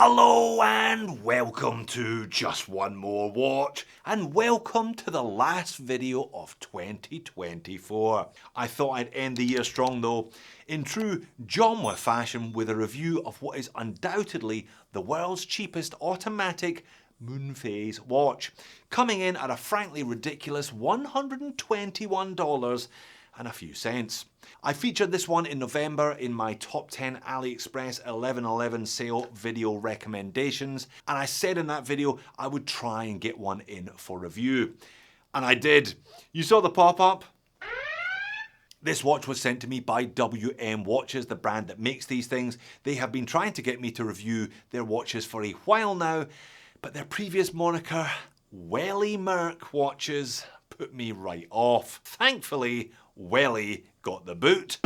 Hello and welcome to Just One More Watch, and welcome to the last video of 2024. I thought I'd end the year strong though, in true Jonwa fashion, with a review of what is undoubtedly the world's cheapest automatic Moonphase watch, coming in at a frankly ridiculous $121 and a few cents. I featured this one in November in my top 10 AliExpress 11/11 sale video recommendations, and I said in that video I would try and get one in for review. And I did. You saw the pop-up? This watch was sent to me by WM Watches, the brand that makes these things. They have been trying to get me to review their watches for a while now, but their previous moniker, Welly Merc Watches, put me right off. Thankfully, Welly got the boot.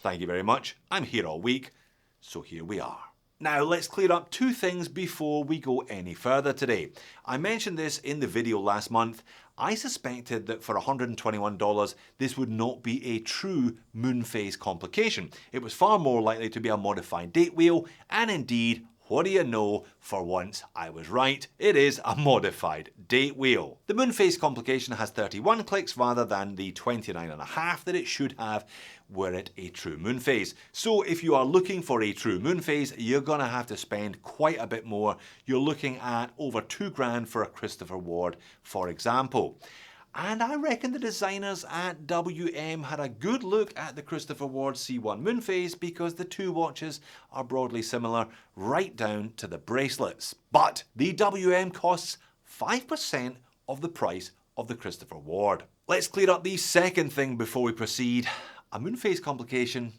Thank you very much. I'm here all week, so here we are. Now let's clear up two things before we go any further today. I mentioned this in the video last month. I suspected that for $121 this would not be a true Moonphase complication. It was far more likely to be a modified date wheel, and indeed, what do you know, for once I was right, it is a modified date wheel. The Moonphase complication has 31 clicks rather than the 29.5 that it should have were it a true Moonphase. So if you are looking for a true Moonphase, you're gonna have to spend quite a bit more. You're looking at over $2,000 for a Christopher Ward, for example. And I reckon the designers at WM had a good look at the Christopher Ward C1 Moonphase, because the two watches are broadly similar right down to the bracelets. But the WM costs 5% of the price of the Christopher Ward. Let's clear up the second thing before we proceed. A Moonphase complication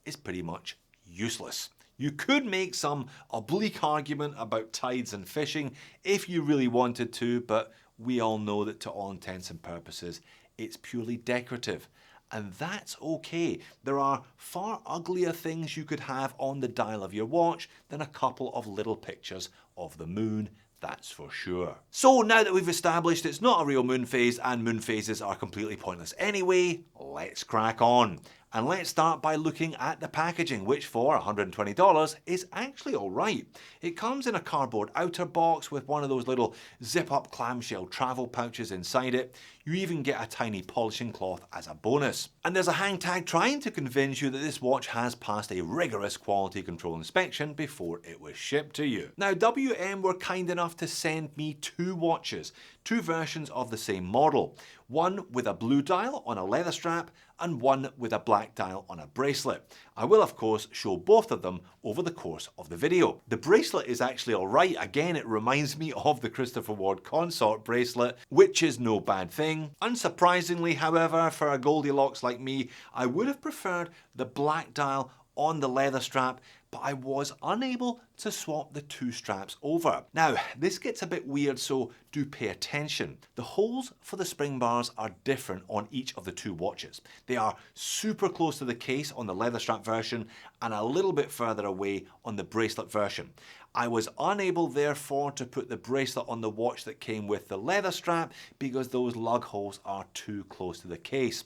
is pretty much useless. You could make some oblique argument about tides and fishing if you really wanted to, but we all know that to all intents and purposes, it's purely decorative. And that's okay. There are far uglier things you could have on the dial of your watch than a couple of little pictures of the moon, that's for sure. So now that we've established it's not a real Moonphase and Moonphases are completely pointless anyway, let's crack on. And let's start by looking at the packaging, which for $120 is actually alright. It comes in a cardboard outer box with one of those little zip-up clamshell travel pouches inside it. You even get a tiny polishing cloth as a bonus. And there's a hang tag trying to convince you that this watch has passed a rigorous quality control inspection before it was shipped to you. Now, WM were kind enough to send me two watches, two versions of the same model. One with a blue dial on a leather strap and one with a black dial on a bracelet. I will of course show both of them over the course of the video. The bracelet is actually alright. Again, it reminds me of the Christopher Ward Consort bracelet, which is no bad thing. Unsurprisingly, however, for a Goldilocks like me, I would have preferred the black dial on the leather strap, but I was unable to swap the two straps over. Now, this gets a bit weird, so do pay attention. The holes for the spring bars are different on each of the two watches. They are super close to the case on the leather strap version and a little bit further away on the bracelet version. I was unable therefore to put the bracelet on the watch that came with the leather strap because those lug holes are too close to the case.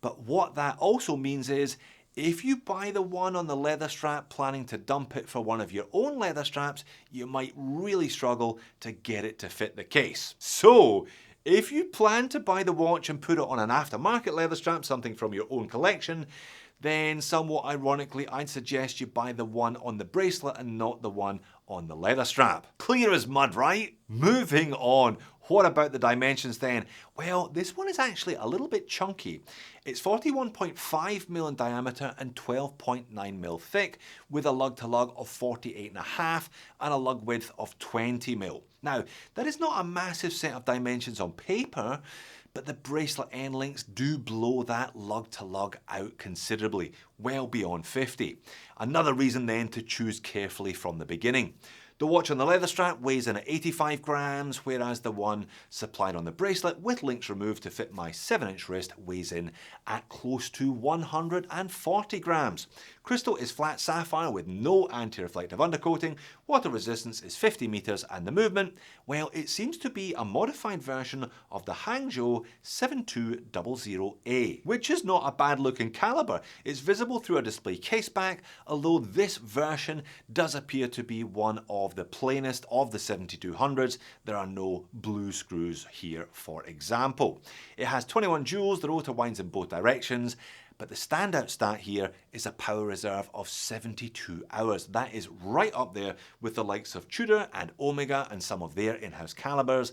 But what that also means is, if you buy the one on the leather strap planning to dump it for one of your own leather straps, you might really struggle to get it to fit the case. So, if you plan to buy the watch and put it on an aftermarket leather strap, something from your own collection, then somewhat ironically, I'd suggest you buy the one on the bracelet and not the one on the leather strap. Clear as mud, right? Moving on. What about the dimensions then? Well, this one is actually a little bit chunky. It's 41.5mm in diameter and 12.9mm thick, with a lug-to-lug of 48.5 and a lug width of 20mm. Now, that is not a massive set of dimensions on paper, but the bracelet end links do blow that lug-to-lug out considerably, well beyond 50. Another reason then to choose carefully from the beginning. The watch on the leather strap weighs in at 85 grams, whereas the one supplied on the bracelet with links removed to fit my 7-inch wrist weighs in at close to 140 grams. Crystal is flat sapphire with no anti-reflective undercoating, water resistance is 50 meters, and the movement, well, it seems to be a modified version of the Hangzhou 7200A, which is not a bad looking caliber. It's visible through a display case back, although this version does appear to be one of the plainest of the 7200s. There are no blue screws here, for example. It has 21 joules, the rotor winds in both directions, but the standout stat here is a power reserve of 72 hours. That is right up there with the likes of Tudor and Omega and some of their in-house calibers.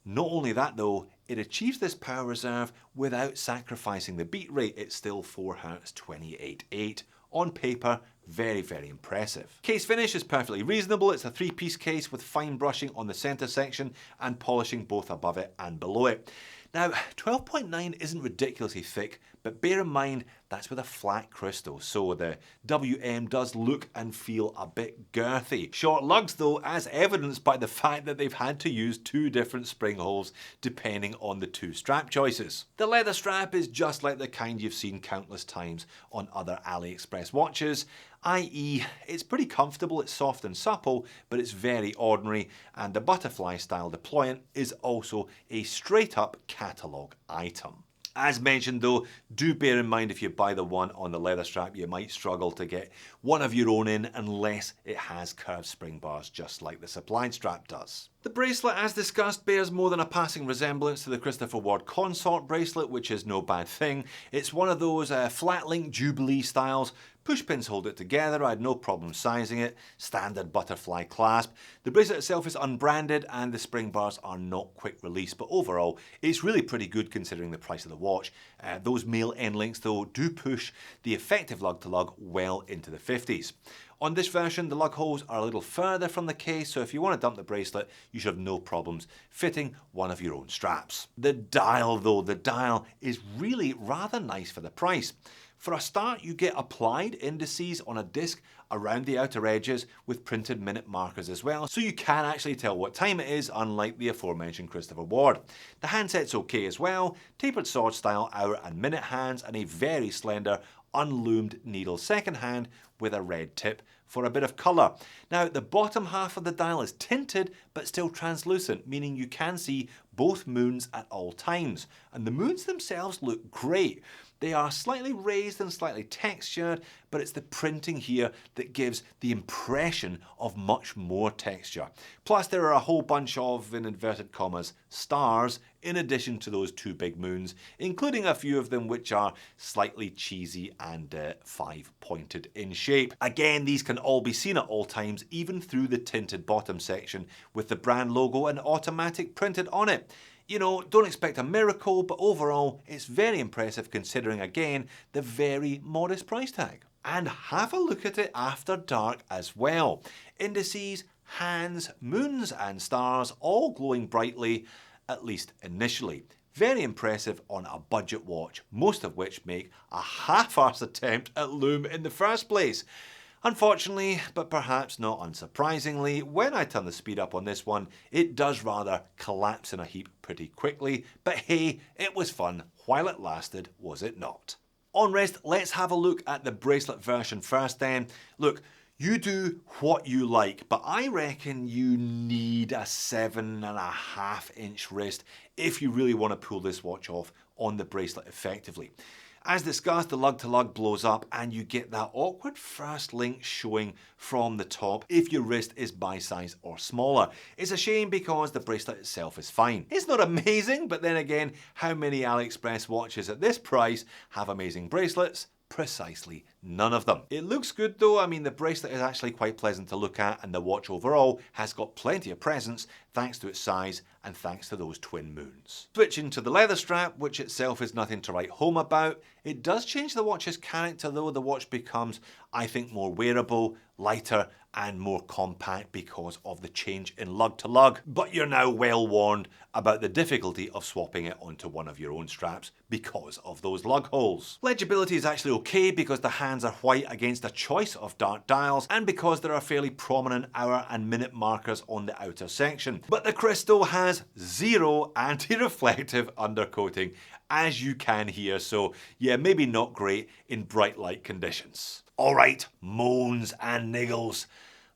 Not only that though, it achieves this power reserve without sacrificing the beat rate. It's still 4Hz 28.8. On paper, very, very impressive. Case finish is perfectly reasonable. It's a 3-piece case with fine brushing on the center section and polishing both above it and below it. Now, 12.9 isn't ridiculously thick, but bear in mind that's with a flat crystal, so the WM does look and feel a bit girthy. Short lugs though, as evidenced by the fact that they've had to use 2 different spring holes depending on the 2 strap choices. The leather strap is just like the kind you've seen countless times on other AliExpress watches, i.e. it's pretty comfortable, it's soft and supple, but it's very ordinary, and the butterfly style deployant is also a straight up catalogue item. As mentioned though, do bear in mind if you buy the one on the leather strap, you might struggle to get one of your own in unless it has curved spring bars just like the supplied strap does. The bracelet, as discussed, bears more than a passing resemblance to the Christopher Ward Consort bracelet, which is no bad thing. It's one of those flat link Jubilee styles. Push pins hold it together, I had no problem sizing it. Standard butterfly clasp. The bracelet itself is unbranded and the spring bars are not quick release, but overall it's really pretty good considering the price of the watch. Those male end links though do push the effective lug to lug well into the 50s. On this version, the lug holes are a little further from the case, so if you want to dump the bracelet, you should have no problems fitting one of your own straps. The dial though, the dial is really rather nice for the price. For a start, you get applied indices on a disc around the outer edges with printed minute markers as well, so you can actually tell what time it is, unlike the aforementioned Christopher Ward. The handset's okay as well, tapered sword style hour and minute hands, and a very slender unloomed needle second hand with a red tip for a bit of colour. Now, the bottom half of the dial is tinted but still translucent, meaning you can see both moons at all times. And the moons themselves look great. They are slightly raised and slightly textured, but it's the printing here that gives the impression of much more texture. Plus, there are a whole bunch of, in inverted commas, stars in addition to those 2 big moons, including a few of them which are slightly cheesy and 5-pointed in shape. Again, these can all be seen at all times, even through the tinted bottom section with the brand logo and automatic printed on it. You know, don't expect a miracle, but overall it's very impressive considering, again, the very modest price tag. And have a look at it after dark as well. Indices, hands, moons and stars all glowing brightly, at least initially. Very impressive on a budget watch, most of which make a half-arsed attempt at lume in the first place. Unfortunately, but perhaps not unsurprisingly, when I turn the speed up on this one, it does rather collapse in a heap pretty quickly, but hey, it was fun while it lasted, was it not? On wrist, let's have a look at the bracelet version first then. Look, you do what you like, but I reckon you need a 7.5-inch wrist if you really want to pull this watch off on the bracelet effectively. As discussed, the lug to lug blows up and you get that awkward first link showing from the top if your wrist is by size or smaller. It's a shame because the bracelet itself is fine. It's not amazing, but then again, how many AliExpress watches at this price have amazing bracelets? Precisely none of them. It looks good though. I mean, the bracelet is actually quite pleasant to look at and the watch overall has got plenty of presence thanks to its size and thanks to those twin moons. Switching to the leather strap, which itself is nothing to write home about, it does change the watch's character though. The watch becomes, I think, more wearable, lighter and more compact because of the change in lug to lug. But you're now well warned about the difficulty of swapping it onto one of your own straps because of those lug holes. Legibility is actually okay because the hands are white against a choice of dark dials and because there are fairly prominent hour and minute markers on the outer section. But the Crystal has zero anti-reflective undercoating, as you can hear, so yeah, maybe not great in bright light conditions. Alright, moans and niggles.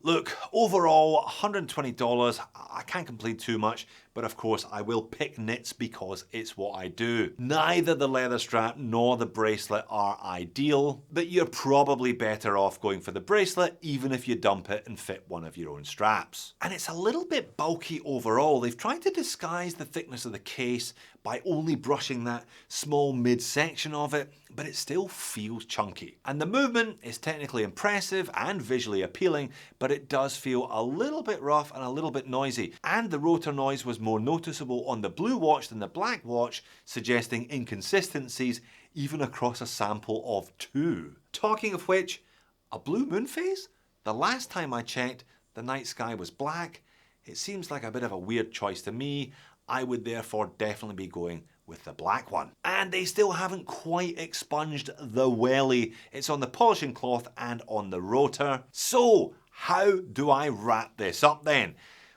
Look, overall, $120, I can't complain too much, but of course I will pick nits because it's what I do. Neither the leather strap nor the bracelet are ideal, but you're probably better off going for the bracelet even if you dump it and fit one of your own straps. And it's a little bit bulky overall. They've tried to disguise the thickness of the case by only brushing that small midsection of it, but it still feels chunky. And the movement is technically impressive and visually appealing, but it does feel a little bit rough and a little bit noisy. And the rotor noise was more noticeable on the blue watch than the black watch, suggesting inconsistencies even across a sample of 2. Talking of which, a blue moon phase? The last time I checked, the night sky was black. It seems like a bit of a weird choice to me. I would therefore definitely be going with the black one. And they still haven't quite expunged the welly. It's on the polishing cloth and on the rotor. So how do I wrap this up then?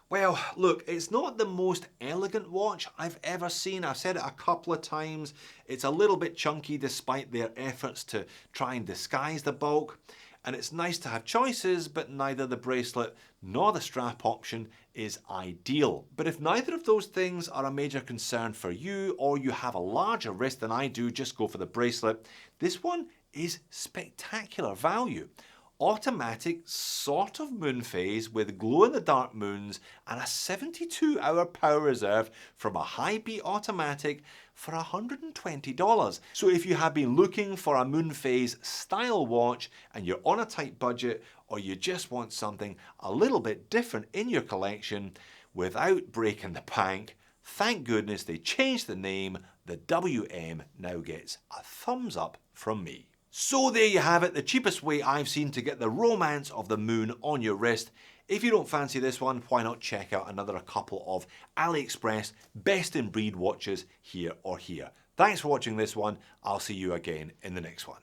Well, look, it's not the most elegant watch I've ever seen. I've said it a couple of times. It's a little bit chunky despite their efforts to try and disguise the bulk. And it's nice to have choices, but neither the bracelet nor the strap option is ideal. But if neither of those things are a major concern for you, or you have a larger wrist than I do, just go for the bracelet. This one is spectacular value. Automatic sort of moon phase with glow-in-the-dark moons and a 72-hour power reserve from a high-beat automatic for $120. So if you have been looking for a moon phase style watch and you're on a tight budget, or you just want something a little bit different in your collection without breaking the bank, thank goodness they changed the name. The WM now gets a thumbs up from me. So there you have it, the cheapest way I've seen to get the romance of the moon on your wrist. If you don't fancy this one, why not check out another couple of AliExpress best in breed watches here or here. Thanks for watching this one. I'll see you again in the next one.